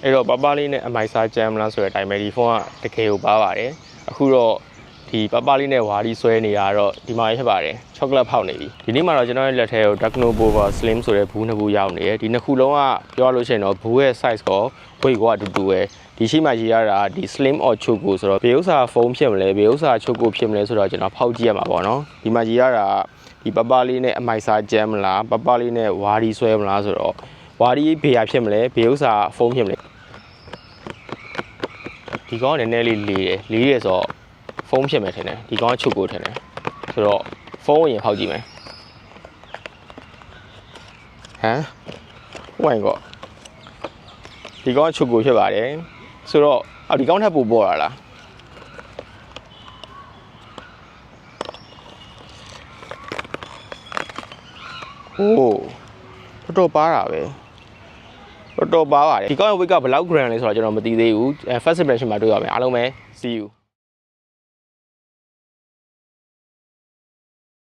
အဲ့တော့ပပလေးနဲ့အမိုက်စားဂျမ်လားဆိုတဲ့အတိုင်းပဲဒီဖုန်းကတကယ်ကိုပါပါတယ်အခုတော့ဒီပပလေးနဲ့ဝါဒီဆွဲနေတာတော့ဒီမှာဖြစ်ပါတယ်ချောကလက်ဖောက်နေပြီဒီနေ့မှာတော့ကျွန်တော်ရဲ့လက်ထဲကို Techno Power Slim ဆိုတဲ့ဘူးနှစ်ဘူးရောက်နေတယ်ဒီနှစ်ခုလုံးကပြောရလို့ရှိရင်တော့ဘူးရဲ့ size ကော weight ကောအတူတူပဲဒီရှိမှရေးရတာဒီ Slim or Choco ဆိုတော့ဘယ်ဥစ္စာဖုန်းဖြစ်မလဲဘယ်ဥစ္စာ Choco ဖြစ်မလဲဆိုတော့ကျွန်တော်ဖောက်ကြည့်ရမှာပေါ့နော်ဒီမှာရေးရတာဒီပပလေးနဲ့အမိုက်စားဂျမ်လားပပလေးနဲ့ဝါဒီဆွဲမလားဆိုတော့ဝါဒီဘေးရဖြစ်မလဲဘေးဥစ္စာဖုန်းဖြစ်မလဲဒီကောင်ကနည်းနည်းလေးလေးတယ်ဆိုတော့ဖုန်းဖြစ်မယ်ထင်တယ်ဒီကောင်ကချုပ်ကိုထင်တယ်ဆိုတော့ဖုန်းကိုရင်ဖောက်ကြည့်မယ်ဟမ်ဟိုင်ကောဒီကောင်ကချုပ်ကိုဖြစ်ပါတယ်ဆိုတော့ဒီကောင်ထပ်ပို့ပေါ်လာလားโอ้တော်ပါတာပဲတော်ပါပါတယ်ဒီကောင်ရဲ့ weight ကဘယ်လောက် gram လဲဆိုတော့ကျွန်တော်မသိသေးဘူး first impression မှာတွေ့ရမယ်အားလုံးပဲ see you